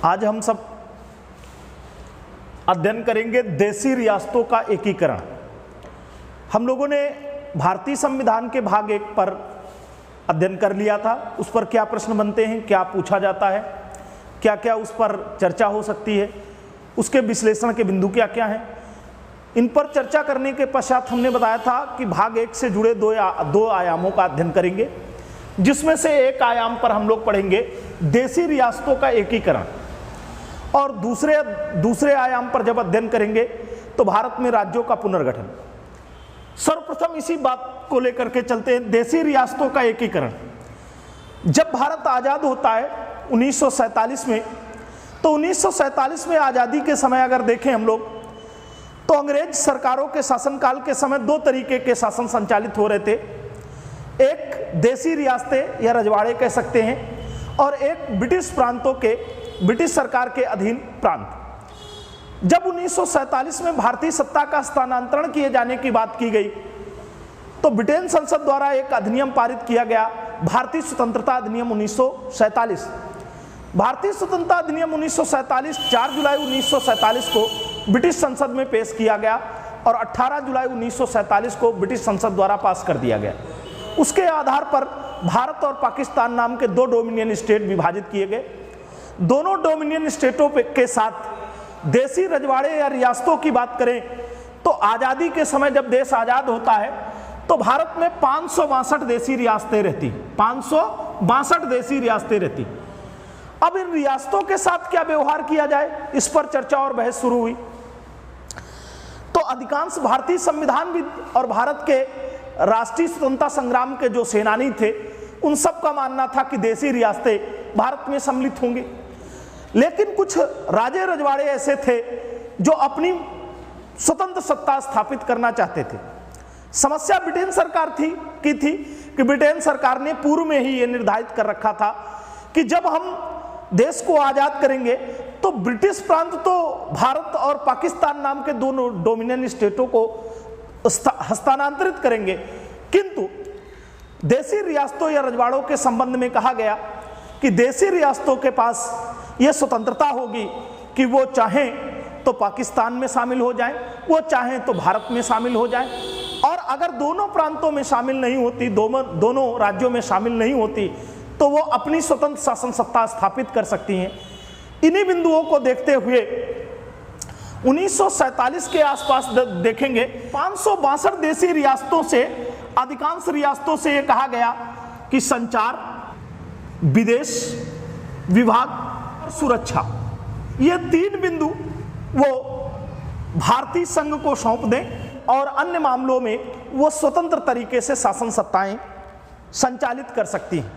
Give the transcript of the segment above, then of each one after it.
आज हम सब अध्ययन करेंगे देशी रियासतों का एकीकरण। हम लोगों ने भारतीय संविधान के भाग 1 पर अध्ययन कर लिया था। उस पर क्या प्रश्न बनते हैं, क्या पूछा जाता है, क्या क्या उस पर चर्चा हो सकती है, उसके विश्लेषण के बिंदु क्या क्या हैं। इन पर चर्चा करने के पश्चात हमने बताया था कि भाग 1 से जुड़े दो आयामों का अध्ययन करेंगे, जिसमें से एक आयाम पर हम लोग पढ़ेंगे देशी रियासतों का एकीकरण, और दूसरे आयाम पर जब अध्ययन करेंगे तो भारत में राज्यों का पुनर्गठन। सर्वप्रथम इसी बात को लेकर के चलते हैं, देशी रियासतों का एकीकरण। जब भारत आज़ाद होता है 1947 में, तो 1947 में आज़ादी के समय अगर देखें हम लोग, तो अंग्रेज सरकारों के शासनकाल के समय 2 तरीके के शासन संचालित हो रहे थे। एक देशी रियासतें या रजवाड़े कह सकते हैं, और एक ब्रिटिश सरकार के अधीन प्रांत। जब 1947 में भारतीय सत्ता का स्थानांतरण किए जाने की बात की गई, तो ब्रिटेन संसद द्वारा एक अधिनियम पारित किया गया, भारतीय स्वतंत्रता अधिनियम 1947। भारतीय स्वतंत्रता अधिनियम 1947 4 जुलाई 1947 को ब्रिटिश संसद में पेश किया गया और 18 जुलाई 1947 को ब्रिटिश संसद द्वारा पास कर दिया गया। उसके आधार पर भारत और पाकिस्तान नाम के 2 डोमिनियन स्टेट विभाजित किए गए। दोनों डोमिनियन स्टेटों के साथ देशी रजवाड़े या रियासतों की बात करें तो आज़ादी के समय जब देश आज़ाद होता है तो भारत में 562 देशी रियासतें रहती, 562 देशी रियासतें रहती। अब इन रियासतों के साथ क्या व्यवहार किया जाए, इस पर चर्चा और बहस शुरू हुई। तो अधिकांश भारतीय संविधानविद और भारत के राष्ट्रीय स्वतंत्रता संग्राम के जो सेनानी थे, उन सब का मानना था कि देशी रियासतें भारत में सम्मिलित होंगी। लेकिन कुछ राजे रजवाड़े ऐसे थे जो अपनी स्वतंत्र सत्ता स्थापित करना चाहते थे। समस्या ब्रिटेन सरकार थी कि ब्रिटेन सरकार ने पूर्व में ही ये निर्धारित कर रखा था कि जब हम देश को आज़ाद करेंगे तो ब्रिटिश प्रांत तो भारत और पाकिस्तान नाम के दोनों डोमिनियन स्टेटों को हस्तांतरित करेंगे, किंतु देशी रियासतों या रजवाड़ों के संबंध में कहा गया कि देशी रियासतों के पास यह स्वतंत्रता होगी कि वो चाहें तो पाकिस्तान में शामिल हो जाएं, वो चाहें तो भारत में शामिल हो जाएं, और अगर दोनों प्रांतों में शामिल नहीं होती, दोनों राज्यों में शामिल नहीं होती, तो वो अपनी स्वतंत्र शासन सत्ता स्थापित कर सकती हैं। इन्हीं बिंदुओं को देखते हुए 1947 के आसपास देखेंगे 562 देशी रियासतों से अधिकांश रियासतों से ये कहा गया कि संचार, विदेश विभाग और सुरक्षा, ये 3 बिंदु वो भारतीय संघ को सौंप दें और अन्य मामलों में वो स्वतंत्र तरीके से शासन सत्ताएं संचालित कर सकती हैं।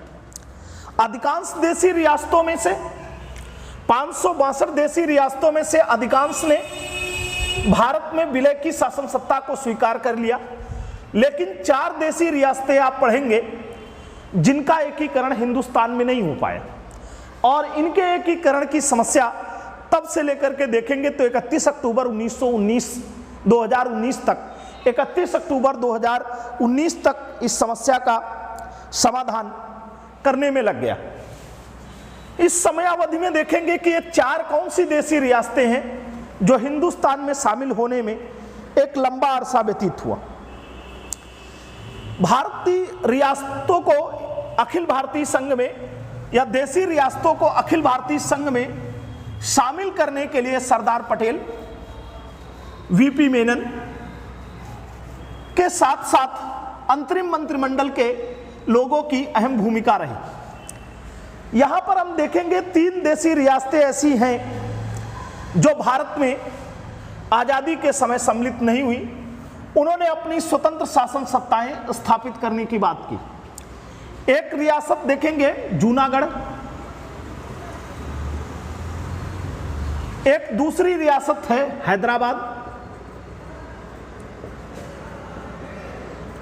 अधिकांश देशी रियासतों में से 562 देशी रियासतों में से अधिकांश ने भारत में विलय की शासन सत्ता को स्वीकार कर लिया, लेकिन 4 देशी रियासतें आप पढ़ेंगे जिनका एकीकरण हिंदुस्तान में नहीं हो पाया, और इनके एकीकरण की समस्या तब से लेकर के देखेंगे तो 31 अक्टूबर 2019 तक 31 अक्टूबर 2019 तक इस समस्या का समाधान करने में लग गया। इस समय अवधि में देखेंगे कि ये 4 कौन सी देशी रियासतें हैं जो हिंदुस्तान में शामिल होने में एक लंबा अरसा व्यतीत हुआ। भारतीय रियासतों को अखिल भारतीय संघ में या देशी रियासतों को अखिल भारतीय संघ में शामिल करने के लिए सरदार पटेल, वीपी मेनन के साथ साथ अंतरिम मंत्रिमंडल के लोगों की अहम भूमिका रही। यहां पर हम देखेंगे 3 देशी रियासतें ऐसी हैं जो भारत में आज़ादी के समय सम्मिलित नहीं हुई। उन्होंने अपनी स्वतंत्र शासन सत्ताएं स्थापित करने की बात की। एक रियासत देखेंगे जूनागढ़, एक दूसरी रियासत है हैदराबाद,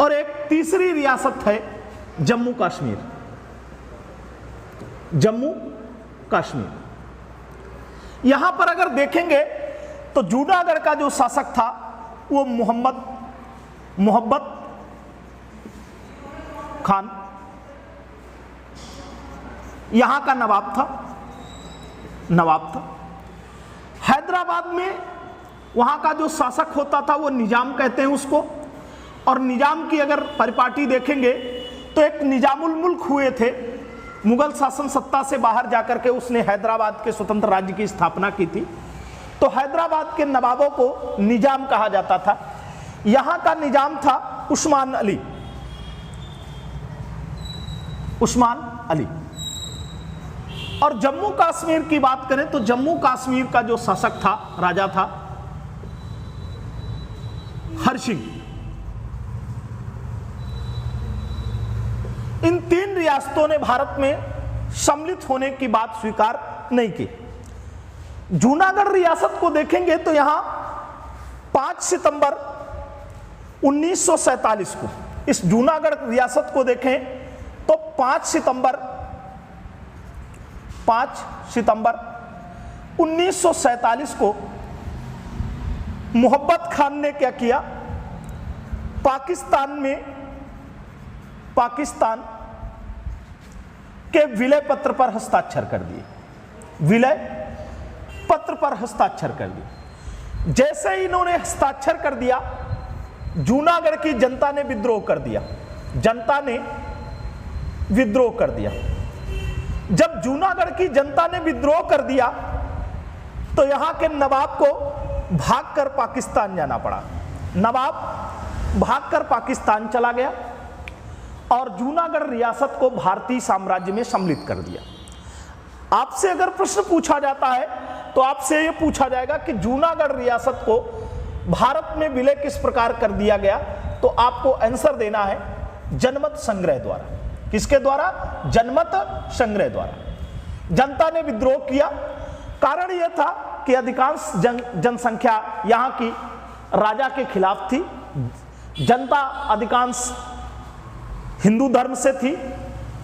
और एक तीसरी रियासत है जम्मू कश्मीर। यहां पर अगर देखेंगे तो जूनागढ़ का जो शासक था वो मोहब्बत खान यहां का नवाब था। नवाब था। हैदराबाद में वहाँ का जो शासक होता था वो निजाम कहते हैं उसको, और निजाम की अगर परिपाटी देखेंगे तो एक निजामुल मुल्क हुए थे, मुगल शासन सत्ता से बाहर जाकर के उसने हैदराबाद के स्वतंत्र राज्य की स्थापना की थी। तो हैदराबाद के नवाबों को निजाम कहा जाता था। यहाँ का निजाम था उस्मान अली, उस्मान अली। और जम्मू कश्मीर की बात करें तो जम्मू कश्मीर का जो शासक था, राजा था हर सिंह। इन 3 रियासतों ने भारत में सम्मिलित होने की बात स्वीकार नहीं की। जूनागढ़ रियासत को देखेंगे तो यहां 5 सितंबर 1947 को, इस जूनागढ़ रियासत को देखें तो 5 सितंबर 1947 को मोहब्बत खान ने क्या किया, पाकिस्तान के विलय पत्र पर हस्ताक्षर कर दिए, विलय पत्र पर हस्ताक्षर कर दिए। जैसे ही इन्होंने हस्ताक्षर कर दिया, जूनागढ़ की जनता ने विद्रोह कर दिया, जनता ने विद्रोह कर दिया। जब जूनागढ़ की जनता ने विद्रोह कर दिया तो यहां के नवाब को भागकर पाकिस्तान जाना पड़ा। नवाब भागकर पाकिस्तान चला गया और जूनागढ़ रियासत को भारतीय साम्राज्य में सम्मिलित कर दिया। आपसे अगर प्रश्न पूछा जाता है तो आपसे यह पूछा जाएगा कि जूनागढ़ रियासत को भारत में विलय किस प्रकार कर दिया गया, तो आपको आंसर देना है जनमत संग्रह द्वारा। किसके द्वारा? जनमत संग्रह द्वारा। जनता ने विद्रोह किया। कारण यह था कि अधिकांश जनसंख्या यहां की राजा के खिलाफ थी। जनता अधिकांश हिंदू धर्म से थी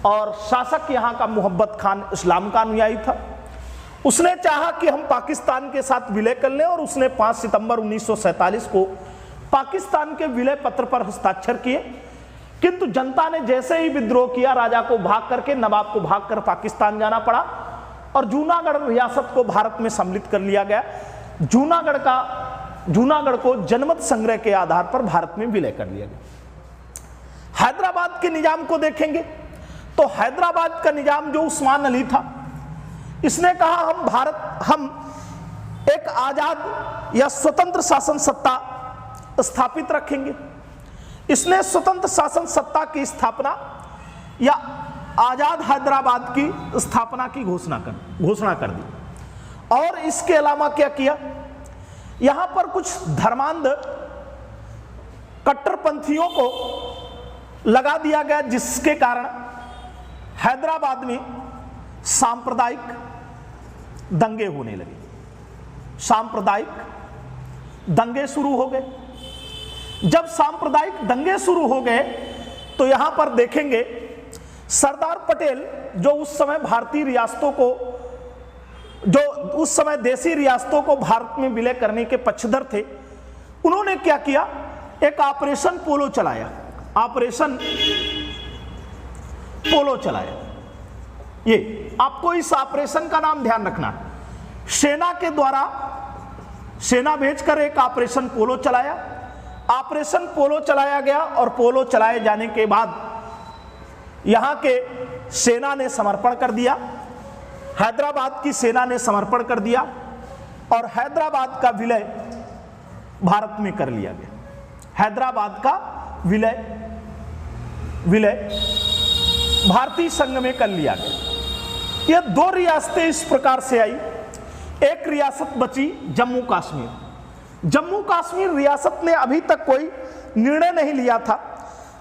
और शासक यहां का मोहब्बत खान इस्लाम का अनुयायी था। उसने चाहा कि हम पाकिस्तान के साथ विलय कर लें और उसने 5 सितंबर 1947 को पाकिस्तान के विलय पत्र पर हस्ताक्षर किए। किंतु जनता ने जैसे ही विद्रोह किया, राजा को भाग करके, नवाब को भागकर पाकिस्तान जाना पड़ा और जूनागढ़ रियासत को भारत में सम्मिलित कर लिया गया। जूनागढ़ को जनमत संग्रह के आधार पर भारत में विलय कर लिया गया। हैदराबाद के निजाम को देखेंगे तो हैदराबाद का निजाम जो उस्मान अली था, इसने कहा हम एक आजाद या स्वतंत्र शासन सत्ता स्थापित रखेंगे। इसने स्वतंत्र शासन सत्ता की स्थापना या आजाद हैदराबाद की स्थापना की घोषणा कर दी। और इसके अलावा क्या किया, यहां पर कुछ धर्मांध कट्टरपंथियों को लगा दिया गया, जिसके कारण हैदराबाद में सांप्रदायिक दंगे होने लगे। सांप्रदायिक दंगे शुरू हो गए। जब सांप्रदायिक दंगे शुरू हो गए तो यहां पर देखेंगे सरदार पटेल, जो उस समय भारतीय रियासतों को, जो उस समय देसी रियासतों को भारत में विलय करने के पक्षधर थे, उन्होंने क्या किया, एक ऑपरेशन पोलो चलाया। ऑपरेशन पोलो चलाया। ये आपको इस ऑपरेशन का नाम ध्यान रखना। सेना के द्वारा, सेना भेजकर एक ऑपरेशन पोलो चलाया। ऑपरेशन पोलो चलाया गया और पोलो चलाए जाने के बाद यहां के सेना ने समर्पण कर दिया। हैदराबाद की सेना ने समर्पण कर दिया और हैदराबाद का विलय भारत में कर लिया गया। हैदराबाद का विलय भारतीय संघ में कर लिया गया। ये 2 रियासतें इस प्रकार से आई। एक रियासत बची जम्मू कश्मीर। जम्मू कश्मीर रियासत ने अभी तक कोई निर्णय नहीं लिया था,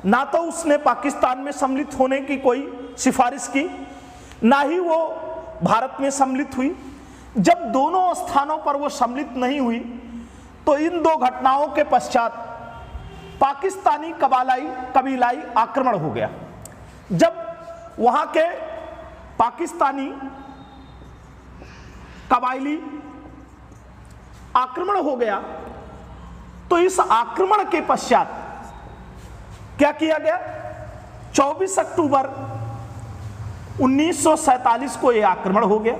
ना तो उसने पाकिस्तान में सम्मिलित होने की कोई सिफारिश की, ना ही वो भारत में सम्मिलित हुई। जब दोनों स्थानों पर वो सम्मिलित नहीं हुई तो इन 2 घटनाओं के पश्चात पाकिस्तानी कबीलाई आक्रमण हो गया। जब वहां के पाकिस्तानी कबायली आक्रमण हो गया तो इस आक्रमण के पश्चात क्या किया गया, 24 अक्टूबर 1947 को यह आक्रमण हो गया।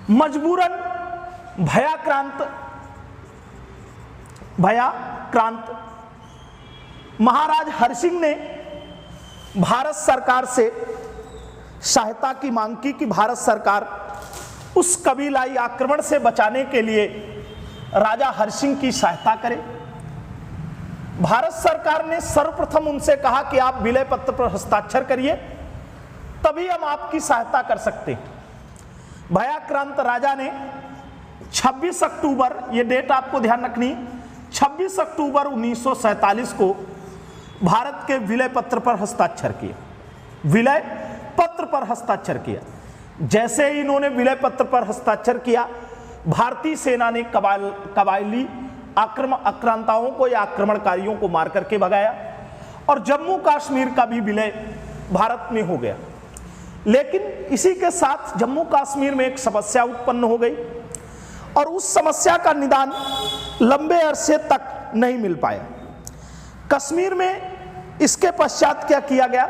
मजबूरन भयाक्रांत महाराज हरिसिंह ने भारत सरकार से सहायता की मांग की कि भारत सरकार उस कबीलाई आक्रमण से बचाने के लिए राजा हरिसिंह की सहायता करे। भारत सरकार ने सर्वप्रथम उनसे कहा कि आप विलय पत्र पर हस्ताक्षर करिए, तभी हम आपकी सहायता कर सकते हैं। भयाक्रांत राजा ने 26 अक्टूबर, ये डेट आपको ध्यान रखनी, 26 अक्टूबर 1947 को भारत के विलय पत्र पर हस्ताक्षर किए। विलय पत्र पर हस्ताक्षर किया। जैसे ही इन्होंने विलय पत्र पर हस्ताक्षर किया, भारतीय सेना ने कबायली आक्रांताओं को या आक्रमणकारियों को मार करके भगाया और जम्मू कश्मीर का भी विलय भारत में हो गया। लेकिन इसी के साथ जम्मू कश्मीर में एक समस्या उत्पन्न हो गई और उस समस्या का निदान लंबे अरसे तक नहीं मिल पाया। कश्मीर में इसके पश्चात क्या किया गया,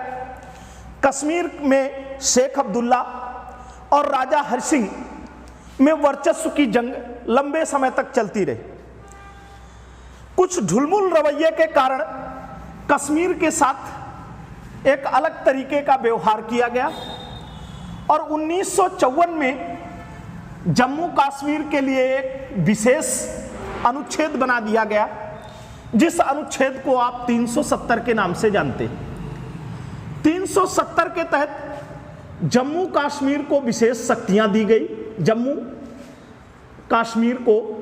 कश्मीर में शेख अब्दुल्ला और राजा हरिसिंह में वर्चस्व की जंग लंबे समय तक चलती रही। कुछ ढुलमुल रवैये के कारण कश्मीर के साथ एक अलग तरीके का व्यवहार किया गया और 1954 में जम्मू कश्मीर के लिए एक विशेष अनुच्छेद बना दिया गया, जिस अनुच्छेद को आप 370 के नाम से जानते हैं। 370 के तहत जम्मू कश्मीर को विशेष शक्तियां दी गई। जम्मू कश्मीर को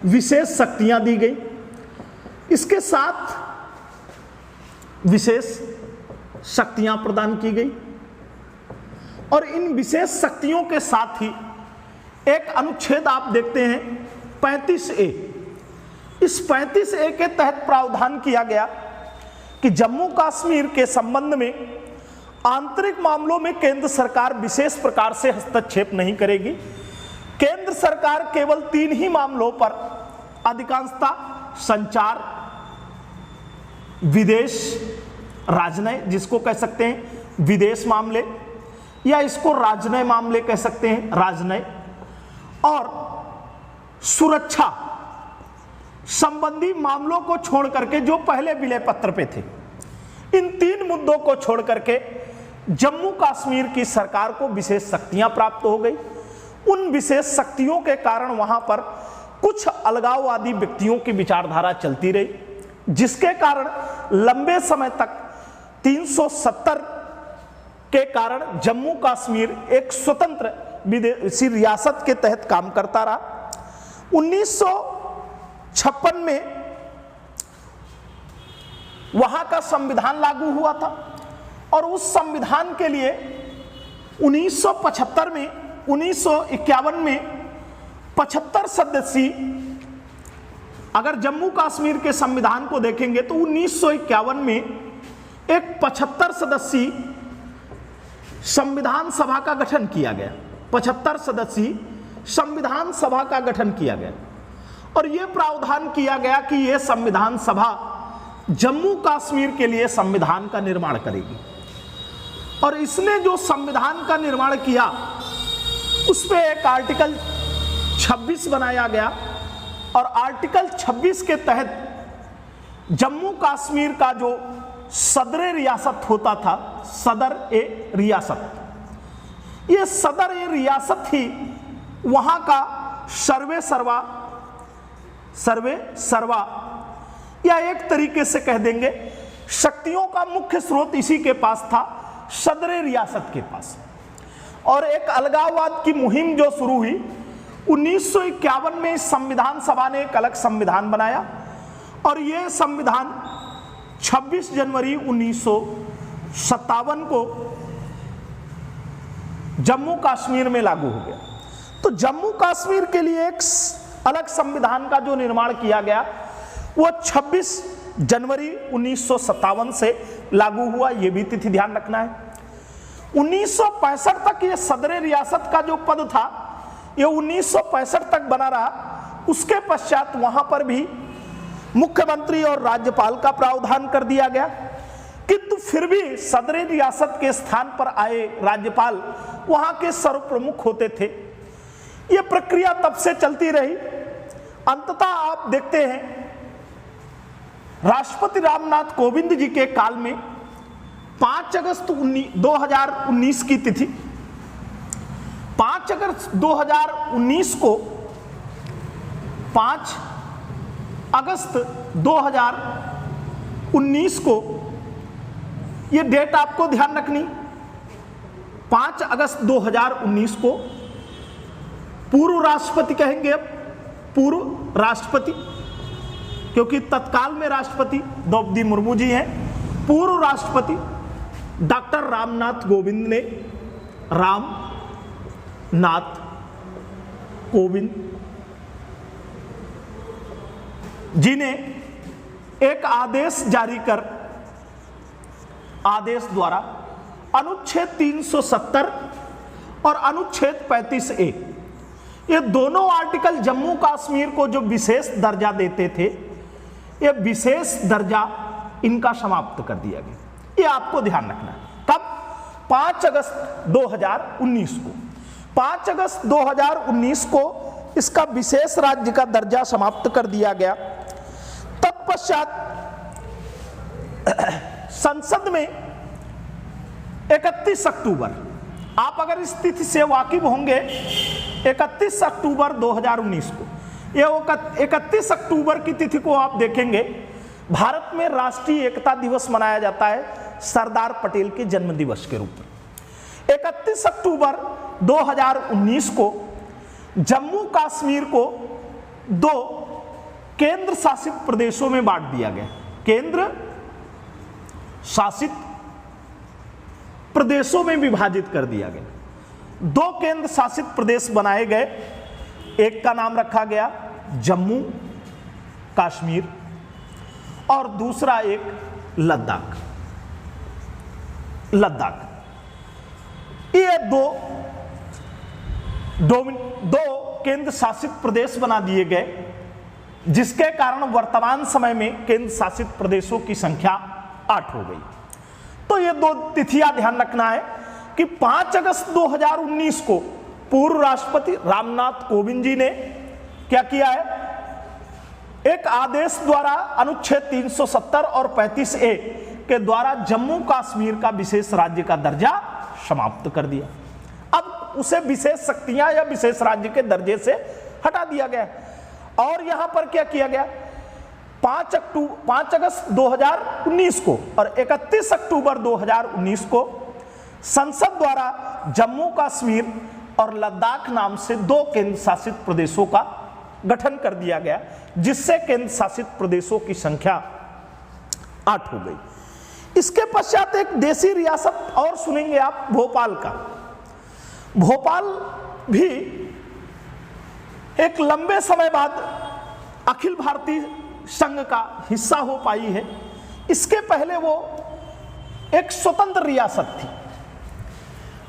विशेष शक्तियां दी गई, इसके साथ विशेष शक्तियां प्रदान की गई और इन विशेष शक्तियों के साथ ही एक अनुच्छेद आप देखते हैं 35A। इस 35A के तहत प्रावधान किया गया कि जम्मू कश्मीर के संबंध में आंतरिक मामलों में केंद्र सरकार विशेष प्रकार से हस्तक्षेप नहीं करेगी। केंद्र सरकार केवल 3 ही मामलों पर अधिकांशतः संचार, विदेश राजनय, जिसको कह सकते हैं विदेश मामले, या इसको राजनय मामले कह सकते हैं, राजनय, और सुरक्षा संबंधी मामलों को छोड़ करके जो पहले विलय पत्र पे थे, इन 3 मुद्दों को छोड़ करके जम्मू कश्मीर की सरकार को विशेष शक्तियां प्राप्त हो गई। उन विशेष शक्तियों के कारण वहां पर कुछ अलगाववादी व्यक्तियों की विचारधारा चलती रही, जिसके कारण लंबे समय तक 370 के कारण जम्मू कश्मीर एक स्वतंत्र विदेशी रियासत के तहत काम करता रहा। 1956 में वहां का संविधान लागू हुआ था और उस संविधान के लिए 1975 में 1951 में 75 सदस्यीय, अगर जम्मू कश्मीर के संविधान को देखेंगे तो 1951 में एक 75 सदस्यीय संविधान सभा का गठन किया गया। 75 सदस्यीय संविधान सभा का गठन किया गया और यह प्रावधान किया गया कि यह संविधान सभा जम्मू कश्मीर के लिए संविधान का निर्माण करेगी। और इसने जो संविधान का निर्माण किया उस पे एक आर्टिकल 26 बनाया गया और आर्टिकल 26 के तहत जम्मू कश्मीर का जो सदर रियासत होता था, सदर ए रियासत, ये सदर ए रियासत ही वहां का सर्वे सर्वा या एक तरीके से कह देंगे शक्तियों का मुख्य स्रोत इसी के पास था, सदर रियासत के पास। और एक अलगाववाद की मुहिम जो शुरू हुई 1951 में इस संविधान सभा ने एक अलग संविधान बनाया और यह संविधान 26 जनवरी 1957 को जम्मू कश्मीर में लागू हो गया। तो जम्मू कश्मीर के लिए एक अलग संविधान का जो निर्माण किया गया वो 26 जनवरी 1957 से लागू हुआ, यह भी तिथि ध्यान रखना है। 1965 तक ये सदर रियासत का जो पद था ये 1965 तक बना रहा। उसके पश्चात वहां पर भी मुख्यमंत्री और राज्यपाल का प्रावधान कर दिया गया, किंतु फिर भी सदर रियासत के स्थान पर आए राज्यपाल वहां के सर्वप्रमुख होते थे। ये प्रक्रिया तब से चलती रही। अंततः आप देखते हैं राष्ट्रपति रामनाथ कोविंद जी के काल में 5 अगस्त 2019 की तिथि, 5 अगस्त 2019 को 5 अगस्त 2019 को, ये डेट आपको ध्यान रखनी, 5 अगस्त 2019 को पूर्व राष्ट्रपति कहेंगे, अब पूर्व राष्ट्रपति, क्योंकि तत्काल में राष्ट्रपति द्रौपदी मुर्मू जी हैं, पूर्व राष्ट्रपति डॉक्टर रामनाथ कोविंद ने, रामनाथ कोविंद जी ने एक आदेश जारी कर, आदेश द्वारा अनुच्छेद 370 और अनुच्छेद 35A, ये दोनों आर्टिकल जम्मू कश्मीर को जो विशेष दर्जा देते थे, ये विशेष दर्जा इनका समाप्त कर दिया गया। ये आपको ध्यान रखना है। कब? 5 अगस्त 2019 को, 5 अगस्त 2019 को इसका विशेष राज्य का दर्जा समाप्त कर दिया गया। तत्पश्चात संसद में 31 अक्टूबर, आप अगर इस तिथि से वाकिफ होंगे, 31 अक्टूबर 2019 को, ये 31 अक्टूबर की तिथि को आप देखेंगे, भारत में राष्ट्रीय एकता दिवस मनाया जाता है सरदार पटेल के जन्म दिवस के रूप में। 31 अक्टूबर 2019 को जम्मू कश्मीर को 2 केंद्र शासित प्रदेशों में बांट दिया गया। केंद्र शासित प्रदेशों में विभाजित कर दिया गया। 2 केंद्र शासित प्रदेश बनाए गए, एक का नाम रखा गया जम्मू कश्मीर और दूसरा एक लद्दाख। ये दो केंद्र शासित प्रदेश बना दिए गए, जिसके कारण वर्तमान समय में केंद्र शासित प्रदेशों की संख्या 8 हो गई। तो ये 2 तिथियां ध्यान रखना है कि 5 अगस्त 2019 को पूर्व राष्ट्रपति रामनाथ कोविंद जी ने क्या किया है, एक आदेश द्वारा अनुच्छेद 370 और 35A के द्वारा जम्मू कश्मीर का विशेष राज्य का दर्जा समाप्त कर दिया। अब उसे विशेष शक्तियां या विशेष राज्य के दर्जे से हटा दिया गया। और यहां पर क्या किया गया, 5 अगस्त 2019 को और 31 अक्टूबर 2019 को संसद द्वारा जम्मू कश्मीर और लद्दाख नाम से 2 केंद्र शासित प्रदेशों का गठन कर दिया गया, जिससे केंद्र शासित प्रदेशों की संख्या 8 हो गई। इसके पश्चात एक देशी रियासत और सुनेंगे आप, भोपाल का। भोपाल भी एक लंबे समय बाद अखिल भारतीय संघ का हिस्सा हो पाई है। इसके पहले वो एक स्वतंत्र रियासत थी।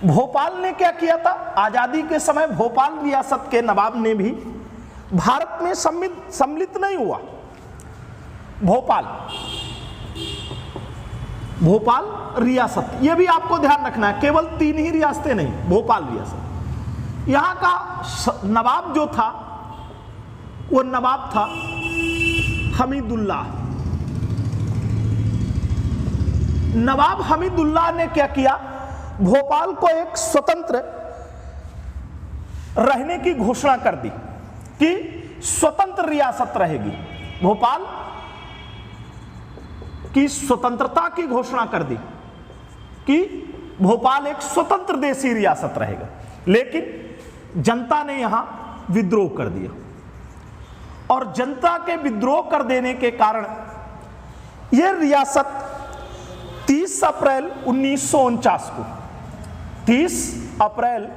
भोपाल ने क्या किया था, आजादी के समय भोपाल रियासत के नवाब ने भी भारत में सम्मिलित नहीं हुआ। भोपाल रियासत, यह भी आपको ध्यान रखना है, केवल 3 ही रियासतें नहीं, भोपाल रियासत। यहां का नवाब जो था, वो नवाब था हमीदुल्लाह। नवाब हमीदुल्लाह ने क्या किया, भोपाल को एक स्वतंत्र रहने की घोषणा कर दी कि स्वतंत्र रियासत रहेगी। भोपाल की स्वतंत्रता की घोषणा कर दी कि भोपाल एक स्वतंत्र देशी रियासत रहेगा। लेकिन जनता ने यहां विद्रोह कर दिया और जनता के विद्रोह कर देने के कारण यह रियासत 30 अप्रैल 1949 को, 30 अप्रैल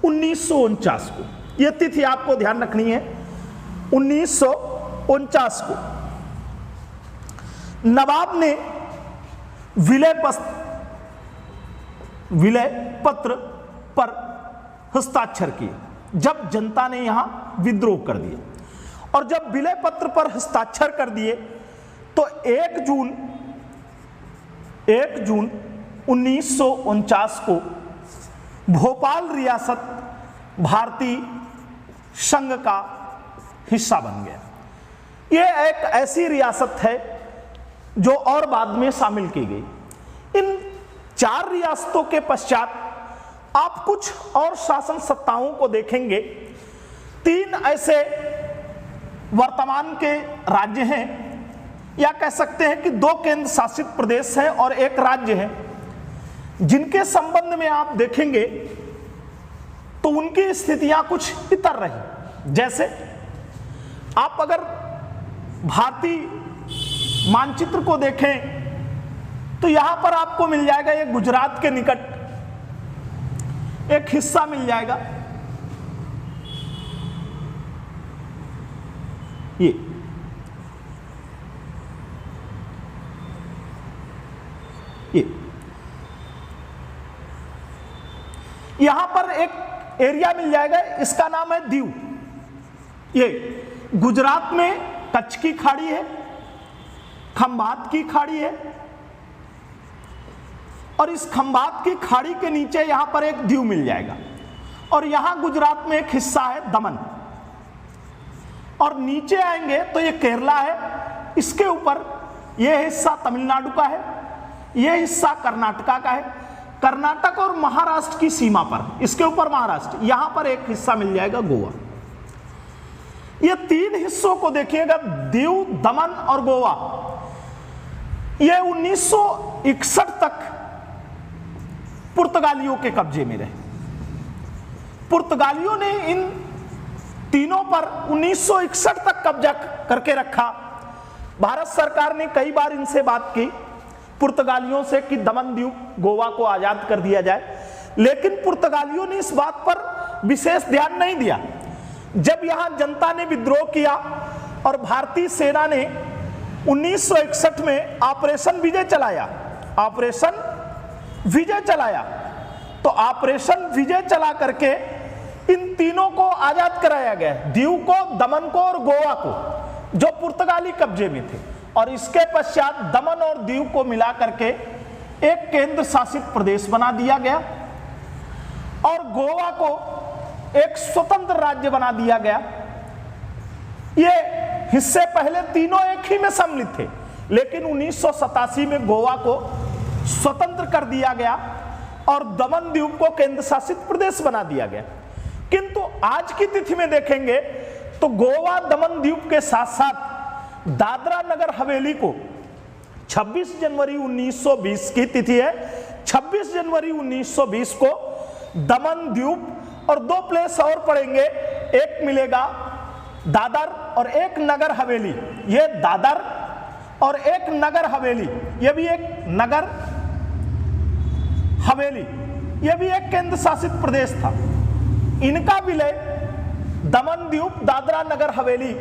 1949 को, यह तिथि आपको ध्यान रखनी है, 1949 को नवाब ने विलय पत्र पर हस्ताक्षर किए, जब जनता ने यहां विद्रोह कर दिया। और जब विलय पत्र पर हस्ताक्षर कर दिए तो 1 जून 1949 को भोपाल रियासत भारतीय संघ का हिस्सा बन गया। यह एक ऐसी रियासत है जो और बाद में शामिल की गई। इन 4 रियासतों के पश्चात आप कुछ और शासन सत्ताओं को देखेंगे। 3 ऐसे वर्तमान के राज्य हैं, या कह सकते हैं कि 2 केंद्र शासित प्रदेश हैं और 1 राज्य है, जिनके संबंध में आप देखेंगे तो उनकी स्थितियां कुछ इतर रही। जैसे आप अगर भारतीय मानचित्र को देखें तो यहां पर आपको मिल जाएगा, ये गुजरात के निकट एक हिस्सा मिल जाएगा, ये यहां पर एक एरिया मिल जाएगा, इसका नाम है दीव। ये गुजरात में कच्छ की खाड़ी है, खंभात की खाड़ी है, और इस खंभात की खाड़ी के नीचे यहां पर एक दीव मिल जाएगा। और यहां गुजरात में एक हिस्सा है दमन, और नीचे आएंगे तो ये केरला है, इसके ऊपर यह हिस्सा तमिलनाडु का है, यह हिस्सा कर्नाटका का है, कर्नाटक और महाराष्ट्र की सीमा पर, इसके ऊपर महाराष्ट्र, यहां पर एक हिस्सा मिल जाएगा गोवा। ये 3 हिस्सों को देखिएगा, दीव, दमन और गोवा, ये 1961 तक पुर्तगालियों के कब्जे में रहे। पुर्तगालियों ने इन तीनों पर 1961 तक कब्जा करके रखा। भारत सरकार ने कई बार इनसे बात की पुर्तगालियों से कि दमन द्वीप, गोवा को आजाद कर दिया जाए, लेकिन पुर्तगालियों ने इस बात पर विशेष ध्यान नहीं दिया। जब यहां जनता ने विद्रोह किया और भारतीय सेना ने 1961 में ऑपरेशन विजय चलाया, तो ऑपरेशन विजय चला करके इन तीनों को आजाद कराया गया, दीव को, दमन को और गोवा को, जो पुर्तगाली कब्जे में थे। और इसके पश्चात दमन और दीव को मिला करके एक केंद्र शासित प्रदेश बना दिया गया और गोवा को एक स्वतंत्र राज्य बना दिया गया। ये हिस्से पहले तीनों एक ही में सम्मिलित थे, लेकिन 1987 में गोवा को स्वतंत्र कर दिया गया और दमन द्वीप को केंद्र शासित प्रदेश बना दिया गया। किंतु आज की तिथि में देखेंगे तो गोवा, दमन द्वीप के साथ साथ दादरा नगर हवेली को 26 जनवरी 1920 की तिथि है, 26 जनवरी 1920 को दमन द्वीप और 2 प्लेस और पड़ेंगे, एक मिलेगा दादर और एक नगर हवेली। ये दादर और एक नगर हवेली, ये भी एक नगर हवेली, ये भी एक केंद्र शासित प्रदेश था। इनका विलय दमन द्वीप, दादरा नगर हवेली,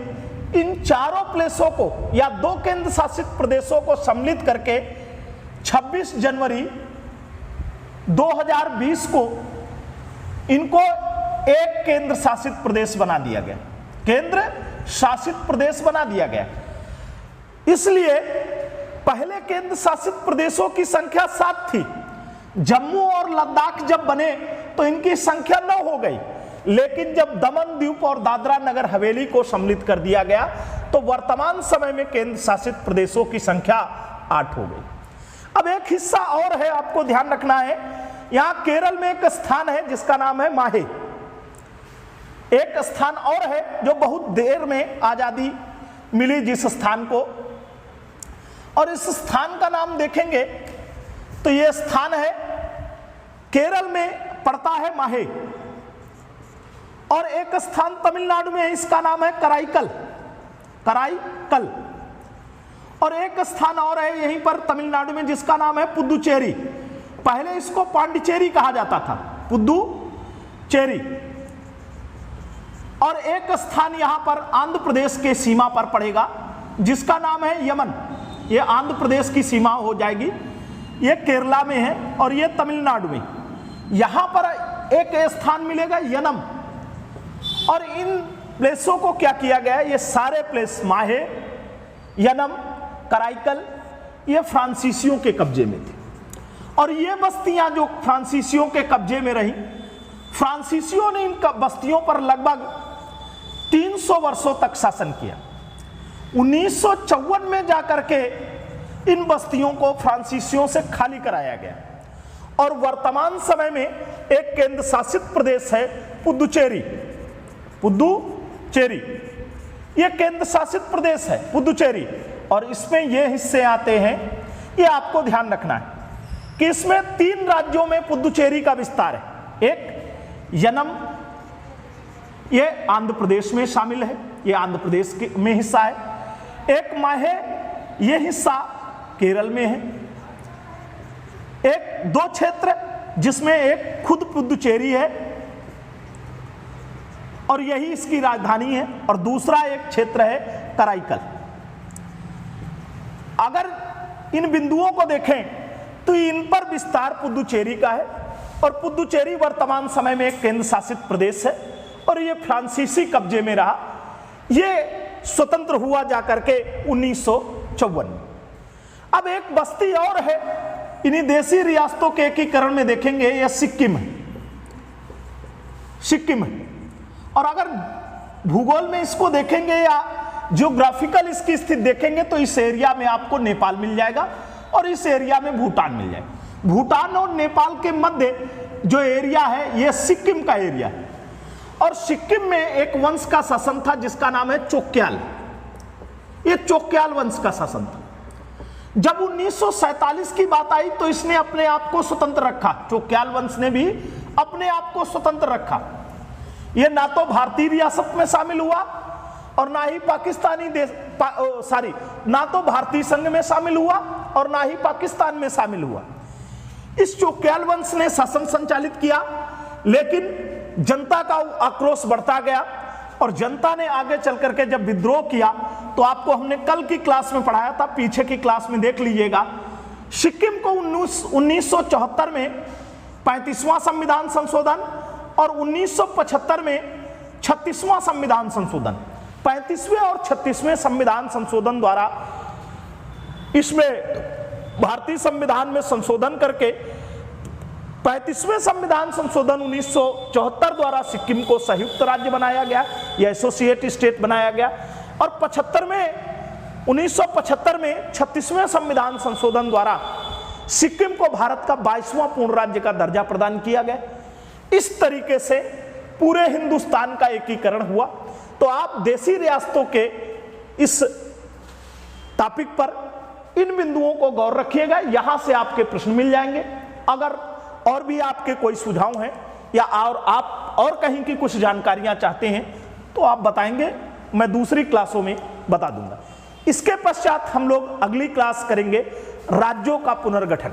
इन चारों प्लेसों को या 2 केंद्र शासित प्रदेशों को सम्मिलित करके 26 जनवरी 2020 को इनको एक केंद्र शासित प्रदेश बना दिया गया, केंद्र शासित प्रदेश बना दिया गया। इसलिए पहले केंद्र शासित प्रदेशों की संख्या 7 थी। जम्मू और लद्दाख जब बने तो इनकी संख्या 9 हो गई, लेकिन जब दमन द्वीप और दादरा नगर हवेली को सम्मिलित कर दिया गया तो वर्तमान समय में केंद्र शासित प्रदेशों की संख्या 8 हो गई। अब एक हिस्सा और है, आपको ध्यान रखना है, यहां केरल में एक स्थान है जिसका नाम है माहे। एक स्थान और है जो बहुत देर में आजादी मिली जिस स्थान को, और इस स्थान का नाम देखेंगे तो यह स्थान है केरल में पड़ता है माहे, और एक स्थान तमिलनाडु में है, इसका नाम है कराईकल, और एक स्थान और है यहीं पर तमिलनाडु में जिसका नाम है पुदुचेरी। पहले इसको पांडिचेरी कहा जाता था, पुदुचेरी। और एक स्थान यहां पर आंध्र प्रदेश के सीमा पर पड़ेगा जिसका नाम है यमन। ये आंध्र प्रदेश की सीमा हो जाएगी, ये केरला में है और ये तमिलनाडु में। यहां पर एक स्थान मिलेगा यनम, और इन प्लेसों को क्या किया गया है, ये सारे प्लेस माहे, यनम, कराईकल, ये फ्रांसीसियों के कब्जे में थे। और ये बस्तियां जो फ्रांसीसियों के कब्जे में रही फ्रांसीसियों ने इन बस्तियों पर लगभग 300 वर्षों तक शासन किया। 1954 में जाकर के इन बस्तियों को फ्रांसीसियों से खाली कराया गया और वर्तमान समय में एक केंद्र शासित प्रदेश है पुदुचेरी। पुदुचेरी ये केंद्र शासित प्रदेश है पुदुचेरी, और इसमें ये हिस्से आते हैं, ये आपको ध्यान रखना है कि इसमें 3 राज्यों में पुदुचेरी का विस्तार है। एक यनम, ये आंध्र प्रदेश में शामिल है, ये आंध्र प्रदेश में हिस्सा है। एक माहे, ये हिस्सा केरल में है। एक 2 क्षेत्र जिसमें एक खुद पुदुचेरी है और यही इसकी राजधानी है, और दूसरा एक क्षेत्र है कराईकल। अगर इन बिंदुओं को देखें तो इन पर विस्तार पुदुचेरी का है, और पुदुचेरी वर्तमान समय में एक केंद्र शासित प्रदेश है और ये फ्रांसीसी कब्जे में रहा। ये स्वतंत्र हुआ जाकर के 1954 में। अब एक बस्ती और है इन्हीं देशी रियासतों के एकीकरण में, देखेंगे यह सिक्किम है। सिक्किम है, और अगर भूगोल में इसको देखेंगे या जियोग्राफिकल इसकी स्थिति देखेंगे तो इस एरिया में आपको नेपाल मिल जाएगा और इस एरिया में भूटान मिल जाएगा। भूटान और नेपाल के मध्य जो एरिया है यह सिक्किम का एरिया है, और सिक्किम में एक वंश का शासन था जिसका नाम है चोक्याल। यह चोक्याल वंश का शासन था। जब 1947 की बात आई तो इसने अपने आप को स्वतंत्र रखा। चोक्याल वंश ने भी अपने आप को स्वतंत्र रखा। यह ना तो भारतीय रियासत में शामिल हुआ और ना ही पाकिस्तानी ना तो भारतीय संघ में शामिल हुआ और ना ही पाकिस्तान में शामिल हुआ। इस चोक्याल वंश ने शासन संचालित किया, लेकिन जनता का आक्रोश बढ़ता गया और जनता ने आगे चल करके जब विद्रोह किया तो आपको हमने कल की क्लास में पढ़ाया था, पीछे की क्लास में देख लीजिएगा। सिक्किम को 1974 में 35वां संविधान संशोधन और 1975 में 36वां संविधान संशोधन, 35वें और 36वें संविधान संशोधन द्वारा इसमें भारतीय संविधान में संशोधन करके 35वें संविधान संशोधन 1974 द्वारा सिक्किम को संयुक्त राज्य बनाया गया या एसोसिएट स्टेट बनाया गया, और 1975 में 36वें संविधान संशोधन द्वारा सिक्किम को भारत का 22वां पूर्ण राज्य का दर्जा प्रदान किया गया। इस तरीके से पूरे हिंदुस्तान का एकीकरण हुआ। तो आप देशी रियासतों के इस टॉपिक पर इन बिंदुओं को गौर रखिएगा, यहां से आपके प्रश्न मिल जाएंगे। अगर और भी आपके कोई सुझाव हैं या और आप और कहीं की कुछ जानकारियां चाहते हैं तो आप बताएंगे, मैं दूसरी क्लासों में बता दूंगा। इसके पश्चात हम लोग अगली क्लास करेंगे राज्यों का पुनर्गठन।